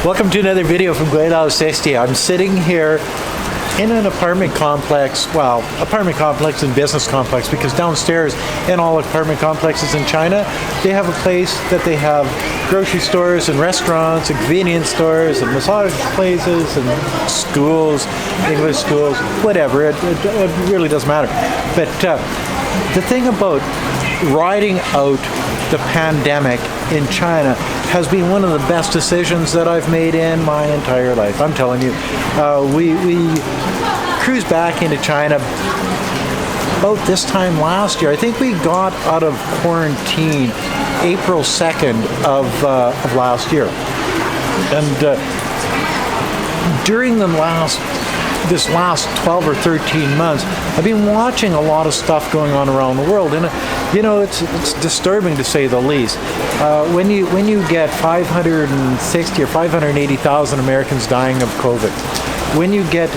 Welcome to another video from Gweilo 60. I'm sitting here in an apartment complex, apartment complex and business complex, because downstairs in all apartment complexes in China, they have a place that they have grocery stores and restaurants and convenience stores and massage places and schools, English schools, whatever. It really doesn't matter. But the thing about riding out the pandemic in China has been one of the best decisions that I've made in my entire life. I'm telling you, we cruised back into China about this time last year. I think we got out of quarantine April 2nd of last year. And during this last 12 or 13 months, I've been watching a lot of stuff going on around the world, and it's disturbing to say the least. When you get 560 or 580,000 Americans dying of COVID, when you get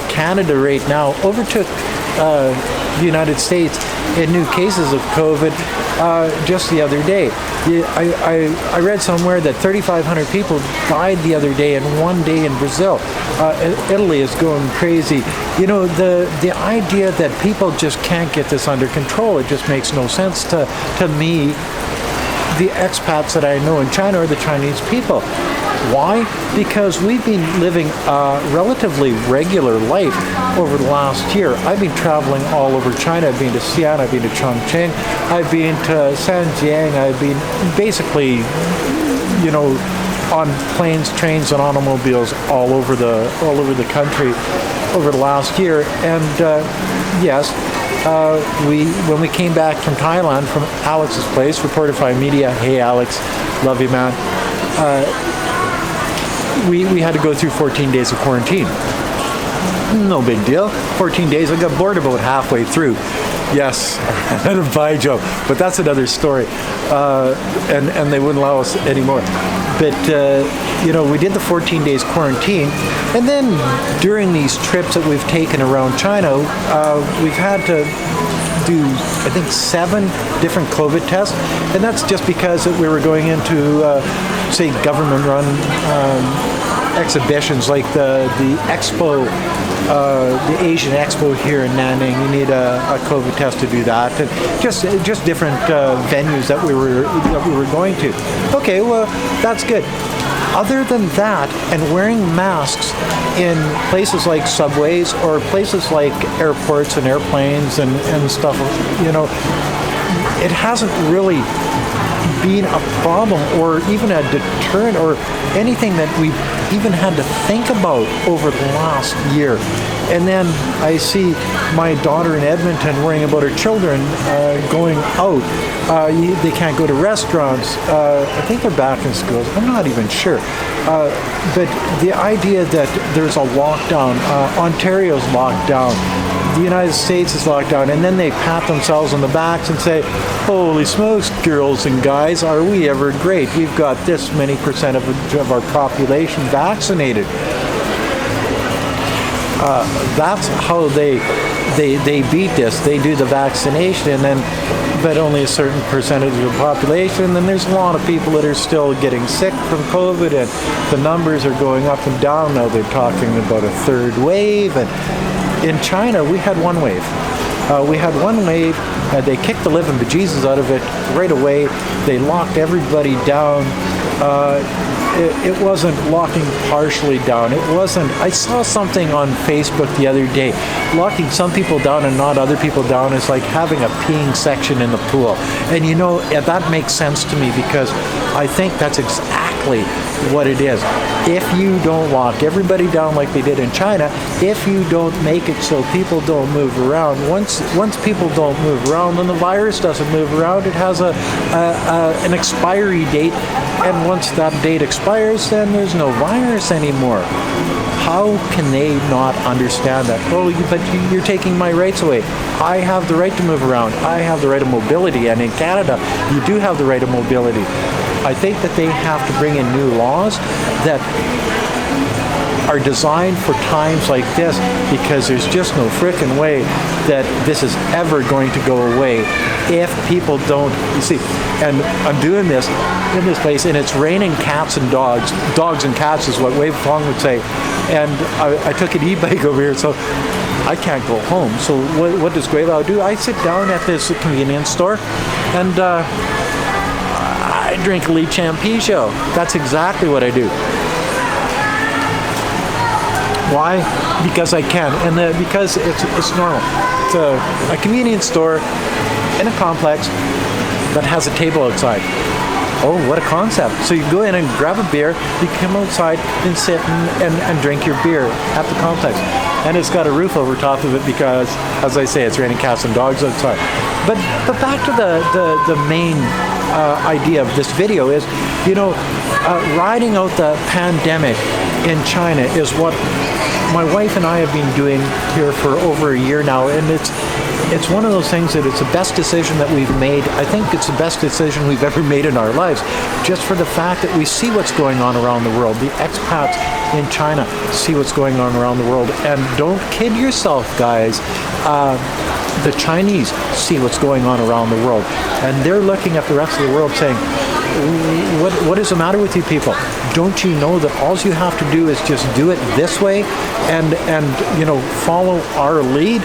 Canada right now overtook the United States in new cases of COVID just the other day. I read somewhere that 3,500 people died the other day in one day in Brazil. Italy is going crazy. The idea that people just can't get this under control, it just makes no sense to me. The expats that I know in China are the Chinese people. Why? Because we've been living a relatively regular life over the last year. I've been traveling all over China. I've been to Xi'an, I've been to Chongqing, I've been to Zhejiang, I've been basically, on planes, trains, and automobiles all over the country over the last year. And yes, when we came back from Thailand, from Alex's place, Reporter 5 Media, hey Alex, love you man, we had to go through 14 days of quarantine. No big deal. 14 days. I got bored about halfway through. Yes, I had a baijiu, but that's another story. And they wouldn't allow us anymore. But, we did the 14 days quarantine. And then during these trips that we've taken around China, we've had to do, I think, 7 different COVID tests. And that's just because we were going into, say, government-run exhibitions like the Expo, the Asian Expo here in Nanning. You need a COVID test to do that, and just different venues that we were going to. Okay, well, that's good. Other than that, and wearing masks in places like subways or places like airports and airplanes and stuff, it hasn't really been a problem or even a deterrent or anything that we've even had to think about over the last year. And then I see my daughter in Edmonton worrying about her children going out. They can't go to restaurants. I think they're back in schools. I'm not even sure. But the idea that there's a lockdown, Ontario's locked down, the United States is locked down, and then they pat themselves on the backs and say, holy smokes, girls and guys, are we ever great? We've got this many percent of our population vaccinated. That's how they beat this. They do the vaccination, but only a certain percentage of the population. And then there's a lot of people that are still getting sick from COVID, and the numbers are going up and down. Now they're talking about a third wave. And in China, we had one wave. They kicked the living bejesus out of it right away. They locked everybody down. It wasn't locking partially down. It wasn't. I saw something on Facebook the other day. Locking some people down and not other people down is like having a peeing section in the pool. And that makes sense to me, because I think that's exactly what it is. If you don't lock everybody down like they did in China, if you don't make it so people don't move around, once people don't move around, then the virus doesn't move around. It has an expiry date, and once that date expires, then there's no virus anymore. How can they not understand that? Oh, but you're taking my rights away. I have the right to move around. I have the right of mobility, and in Canada, you do have the right of mobility. I think that they have to bring in new laws that are designed for times like this, because there's just no frickin' way that this is ever going to go away if people don't, you see, and I'm doing this in this place, and it's raining cats and dogs. Dogs and cats is what Wei Fong would say. And I took an e-bike over here, so I can't go home. So what does Gweilo do? I sit down at this convenience store, and I drink a Li Champignon. That's exactly what I do. Why? Because I can, and because it's normal. It's a convenience store in a complex that has a table outside. Oh, what a concept. So you go in and grab a beer, you come outside and sit and drink your beer at the complex. And it's got a roof over top of it because, as I say, it's raining cats and dogs outside. But back to the main idea of this video is, riding out the pandemic in China is what my wife and I have been doing here for over a year now, and it's one of those things that it's the best decision that we've made. I think it's the best decision we've ever made in our lives, just for the fact that we see what's going on around the world. The expats in China see what's going on around the world, and don't kid yourself, guys. The Chinese see what's going on around the world, and they're looking at the rest of the world saying, what is the matter with you people? Don't you know that all you have to do is just do it this way and follow our lead,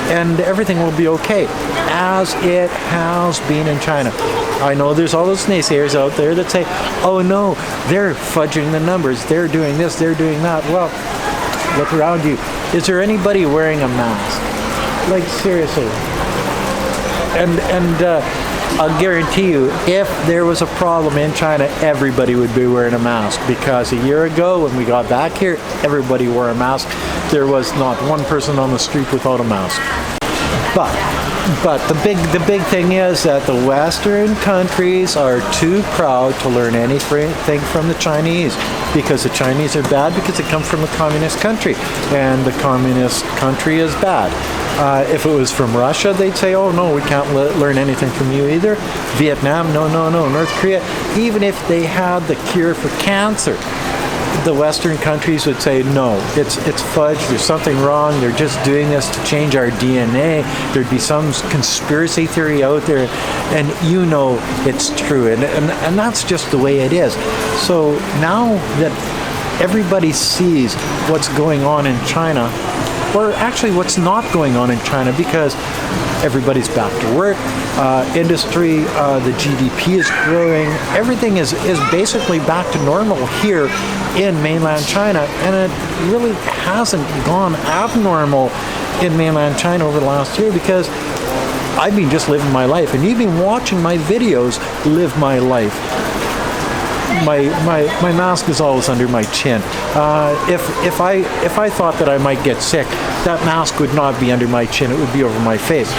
and everything will be okay, as it has been in China. I know there's all those naysayers out there that say, oh no, they're fudging the numbers, they're doing this, they're doing that. Well, look around you. Is there anybody wearing a mask? Like, seriously. And I'll guarantee you, if there was a problem in China, everybody would be wearing a mask, because a year ago when we got back here, everybody wore a mask. There was not one person on the street without a mask. But the big thing is that the Western countries are too proud to learn anything from the Chinese, because the Chinese are bad because they come from a communist country, and the communist country is bad. If it was from Russia, they'd say, oh no, we can't learn anything from you either. Vietnam, no. North Korea, even if they had the cure for cancer, the Western countries would say, no, it's fudge, there's something wrong, they're just doing this to change our DNA, there'd be some conspiracy theory out there, and it's true, and that's just the way it is. So now that everybody sees what's going on in China, or actually what's not going on in China, because everybody's back to work, industry, the GDP is growing, everything is basically back to normal here in mainland China, and it really hasn't gone abnormal in mainland China over the last year, because I've been just living my life, and you've been watching my videos live my life. My mask is always under my chin. If I thought that I might get sick, that mask would not be under my chin, it would be over my face.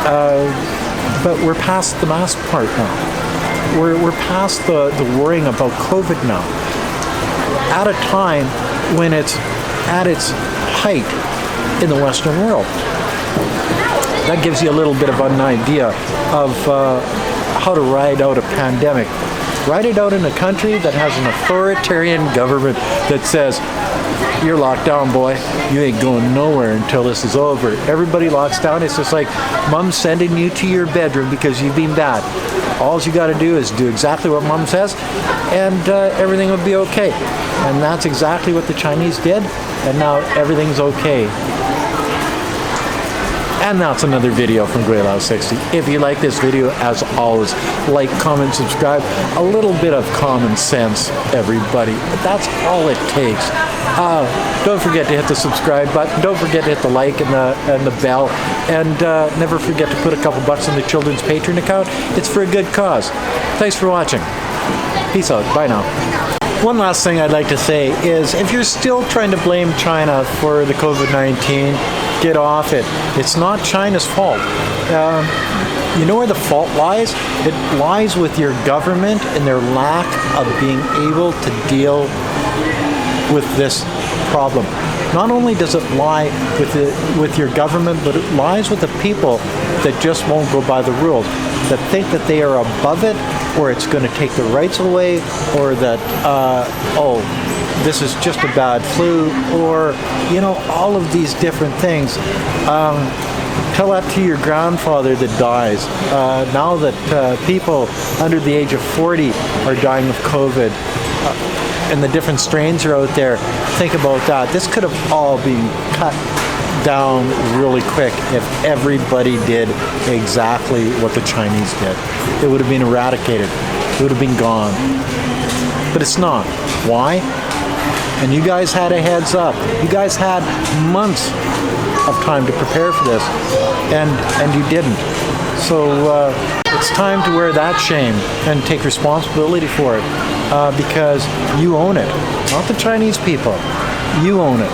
But we're past the mask part now. We're past the worrying about COVID now. At a time when it's at its height in the Western world. That gives you a little bit of an idea of how to ride out a pandemic. Ride it out in a country that has an authoritarian government that says, you're locked down, boy. You ain't going nowhere until this is over. Everybody locks down. It's just like mom's sending you to your bedroom because you've been bad. All you got to do is do exactly what mom says, and everything will be okay. And that's exactly what the Chinese did, and now everything's okay. And that's another video from Gweilo 60. If you like this video, as always, like, comment, subscribe. A little bit of common sense, everybody. That's all it takes. Don't forget to hit the subscribe button. Don't forget to hit the like and the bell. And never forget to put a couple bucks in the children's Patreon account. It's for a good cause. Thanks for watching. Peace out. Bye now. One last thing I'd like to say is, if you're still trying to blame China for the COVID-19, get off it. It's not China's fault. You know where the fault lies? It lies with your government and their lack of being able to deal with this problem. Not only does it lie with your government, but it lies with the people that just won't go by the rules, that think that they are above it, or it's going to take the rights away, or that, this is just a bad flu, or, all of these different things. Tell that to your grandfather that dies. Now that people under the age of 40 are dying of COVID, and the different strains are out there, think about that. This could have all been cut down really quick if everybody did exactly what the Chinese did. It would have been eradicated. It would have been gone. But it's not. Why? And you guys had a heads up. You guys had months of time to prepare for this, and you didn't. So it's time to wear that shame and take responsibility for it, because you own it, not the Chinese people. You own it.